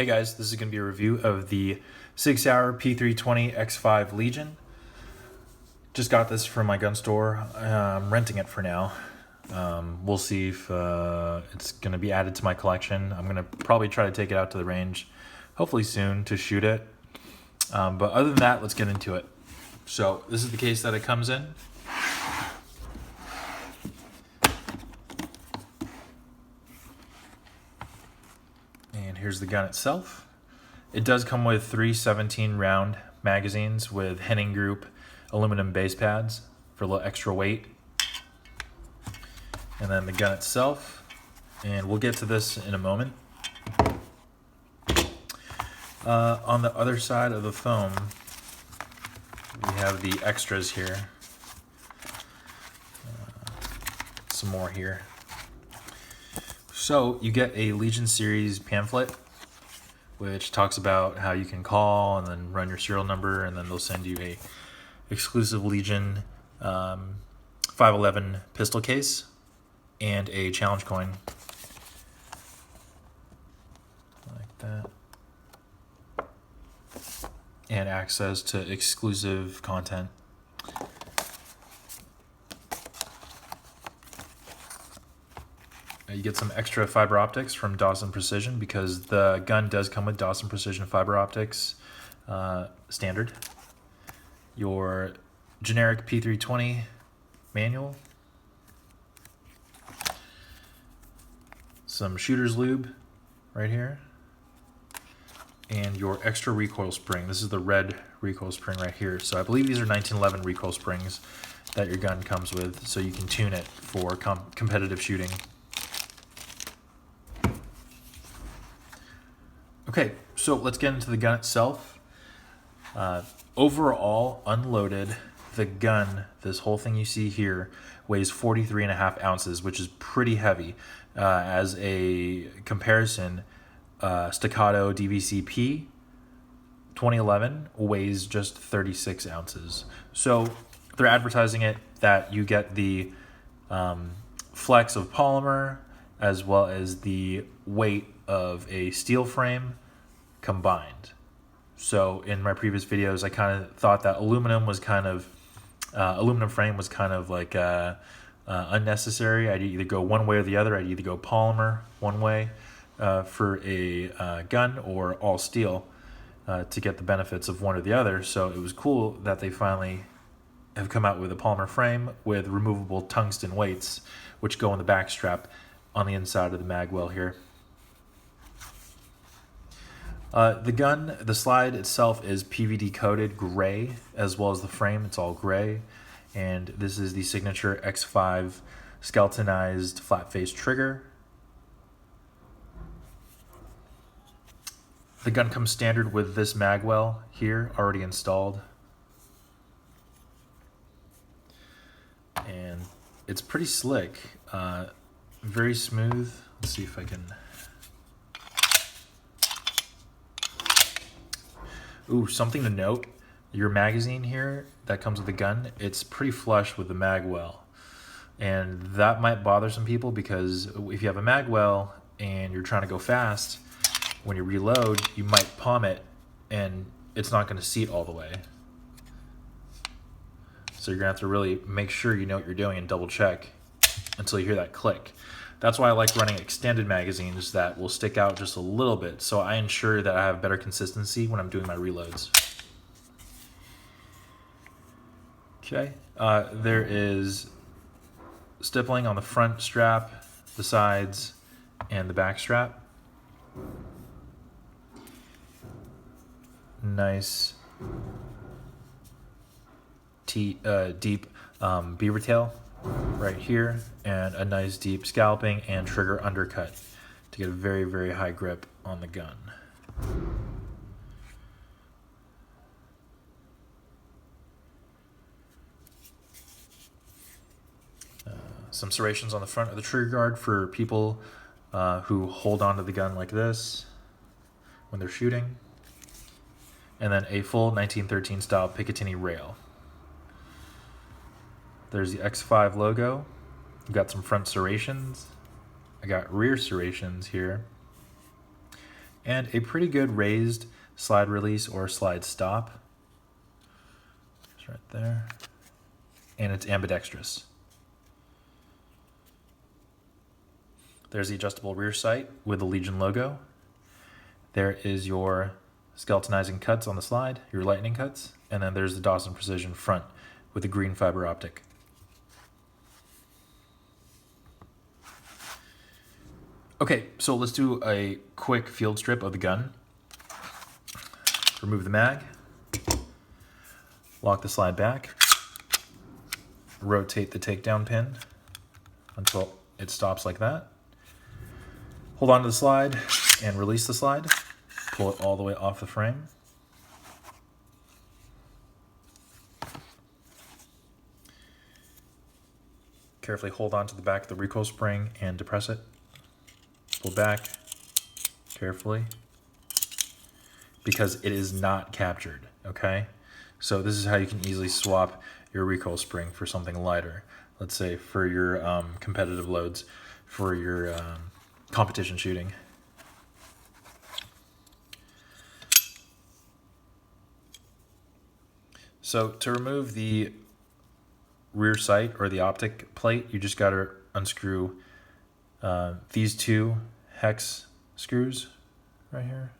Hey guys, this is going to be a review of the Sig Sauer P320 XFive Legion. Just got this from my gun store. I'm renting it for now. We'll see if it's going to be added to my collection. I'm going to probably try to take it out to the range, hopefully soon, to shoot it. But other than that, let's get into it. So this is the case that it comes in. And here's the gun itself. It does come with 3 17-round magazines with Henning Group aluminum base pads for a little extra weight. And then the gun itself, and we'll get to this in a moment. On the other side of the foam, we have the extras here. Some more here. So you get a Legion series pamphlet, which talks about how you can call and then run your serial number, and then they'll send you a exclusive Legion 511 pistol case and a challenge coin like that, and access to exclusive content. You get some extra fiber optics from Dawson Precision because the gun does come with Dawson Precision fiber optics standard. Your generic P320 manual. Some shooter's lube right here. And your extra recoil spring. This is the red recoil spring right here. So I believe these are 1911 recoil springs that your gun comes with, so you can tune it for competitive shooting. Okay, so let's get into the gun itself. Overall, unloaded, the gun, this whole thing you see here, weighs 43.5 ounces, which is pretty heavy. As a comparison, Staccato DVC-P 2011 weighs just 36 ounces. So they're advertising it that you get the flex of polymer as well as the weight of a steel frame combined. So in my previous videos, I kind of thought that aluminum frame was kind of like unnecessary. I'd either go one way or the other. I'd either go polymer one way for a gun, or all steel to get the benefits of one or the other. So it was cool that they finally have come out with a polymer frame with removable tungsten weights, which go in the back strap on the inside of the mag well here. The gun, the slide itself is PVD coated gray, as well as the frame, it's all gray. And this is the signature XFive skeletonized flat face trigger. The gun comes standard with this mag well here, already installed. And it's pretty slick, very smooth. Let's see if I can... Ooh, something to note, your magazine here that comes with the gun, it's pretty flush with the mag well. And that might bother some people because if you have a mag well and you're trying to go fast, when you reload, you might palm it and it's not going to seat all the way. So you're going to have to really make sure you know what you're doing and double check until you hear that click. That's why I like running extended magazines that will stick out just a little bit, so I ensure that I have better consistency when I'm doing my reloads. Okay, there is stippling on the front strap, the sides, and the back strap. Nice deep beaver tail right here, and a nice deep scalping and trigger undercut to get a very, very high grip on the gun. Some serrations on the front of the trigger guard for people who hold onto the gun like this when they're shooting. And then a full 1913 style Picatinny rail. There's the XFive logo. You've got some front serrations. I got rear serrations here. and a pretty good raised slide release or slide stop. It's right there. And it's ambidextrous. There's the adjustable rear sight with the Legion logo. There is your skeletonizing cuts on the slide, your lightning cuts, and then there's the Dawson Precision front with the green fiber optic. Okay, so let's do a quick field strip of the gun. Remove the mag, lock the slide back, rotate the takedown pin until it stops like that. Hold on to the slide and release the slide. Pull it all the way off the frame. Carefully hold on to the back of the recoil spring and depress it. Pull back carefully because it is not captured, okay? So this is how you can easily swap your recoil spring for something lighter. Let's say for your competitive loads, for your competition shooting. So to remove the rear sight or the optic plate, you just got to unscrew these two hex screws right here.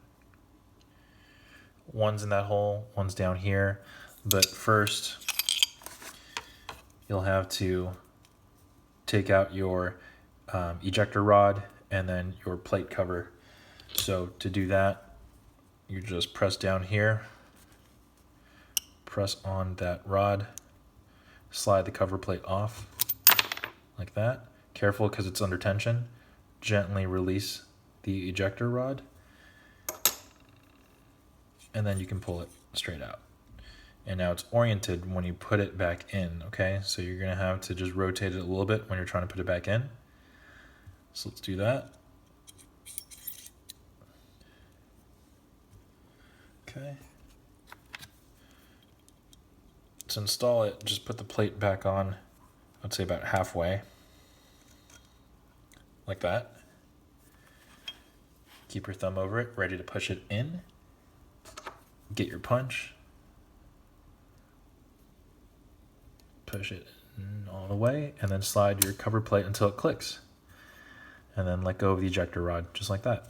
One's in that hole, one's down here. But first, you'll have to take out your ejector rod and then your plate cover. So to do that, you just press down here, press on that rod, slide the cover plate off like that. Careful because it's under tension. Gently release the ejector rod, and then you can pull it straight out. And now it's oriented when you put it back in, okay? So you're gonna have to just rotate it a little bit when you're trying to put it back in. So let's do that. Okay. To install it, just put the plate back on, I'd say about halfway. Like that. Keep your thumb over it, ready to push it in. Get your punch. Push it in all the way, and then slide your cover plate until it clicks. And then let go of the ejector rod, just like that.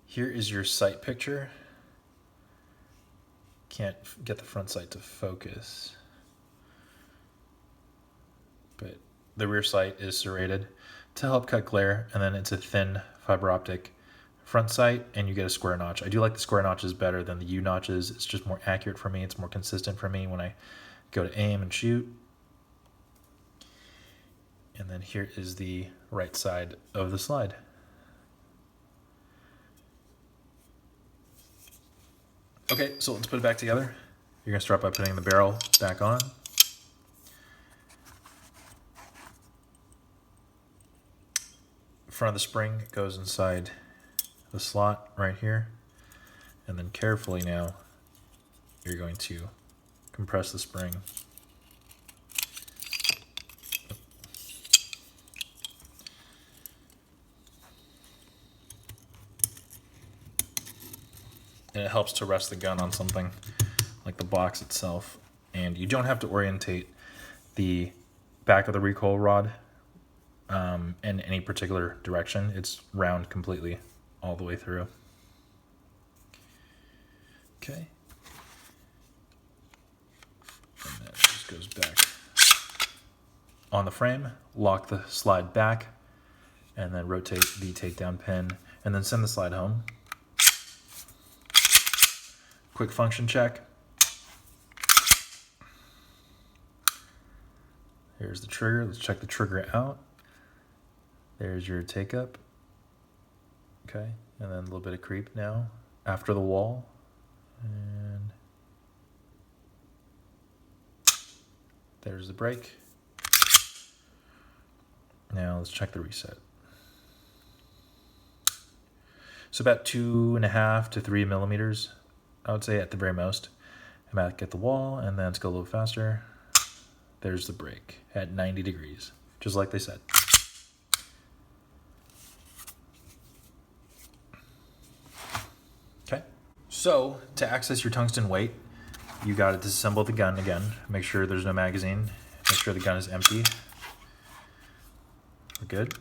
Here is your sight picture. Can't get the front sight to focus, but the rear sight is serrated to help cut glare, and then it's a thin fiber optic front sight, and you get a square notch. I do like the square notches better than the U notches. It's just more accurate for me. It's more consistent for me when I go to aim and shoot. And then here is the right side of the slide. Okay, so let's put it back together. You're gonna start by putting the barrel back on. Front of the spring goes inside the slot right here. And then carefully now, you're going to compress the spring. And it helps to rest the gun on something like the box itself. And you don't have to orientate the back of the recoil rod in any particular direction. It's round completely all the way through. Okay. And then it just goes back on the frame. Lock the slide back and then rotate the takedown pin and then send the slide home. Quick function check. Here's the trigger. Let's check the trigger out. There's your take up. Okay, and then a little bit of creep now after the wall. And there's the brake. Now let's check the reset. So about 2.5 to 3 millimeters, I would say at the very most. I'm back at the wall, and then let's go a little faster. There's the brake at 90 degrees, just like they said. So to access your tungsten weight, you got to disassemble the gun again. Make sure there's no magazine. Make sure the gun is empty. We're good.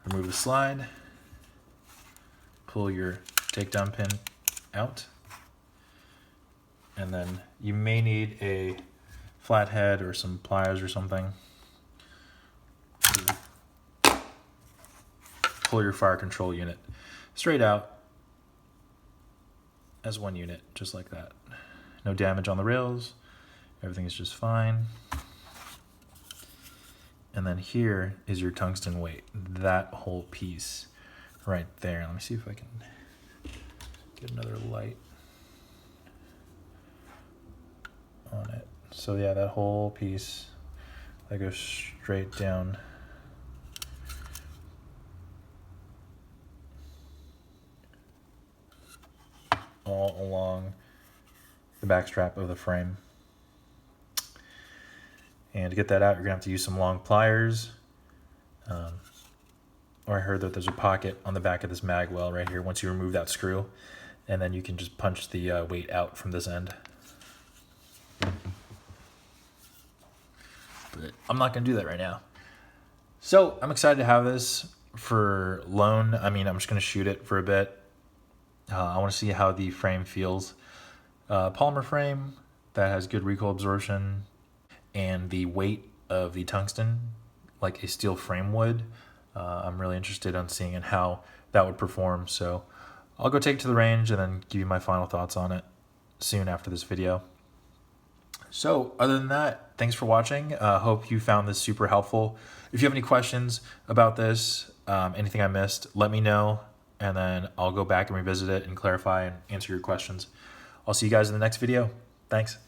Remove the slide. Pull your takedown pin out. And then you may need a flathead or some pliers or something. Pull your fire control unit straight out as one unit, just like that. No damage on the rails. Everything is just fine. And then here is your tungsten weight. That whole piece right there. Let me see if I can get another light on it. So yeah, that whole piece that goes straight down. All along the back strap of the frame. And to get that out, you're gonna have to use some long pliers. Or I heard that there's a pocket on the back of this mag well right here once you remove that screw, and then you can just punch the weight out from this end. But I'm not gonna do that right now. So I'm excited to have this for loan. I mean, I'm just gonna shoot it for a bit. I wanna see how the frame feels. Polymer frame that has good recoil absorption, and the weight of the tungsten, like a steel frame would. I'm really interested in seeing and how that would perform. So I'll go take it to the range and then give you my final thoughts on it soon after this video. So other than that, thanks for watching. Hope you found this super helpful. If you have any questions about this, anything I missed, let me know, and then I'll go back and revisit it and clarify and answer your questions. I'll see you guys in the next video. Thanks.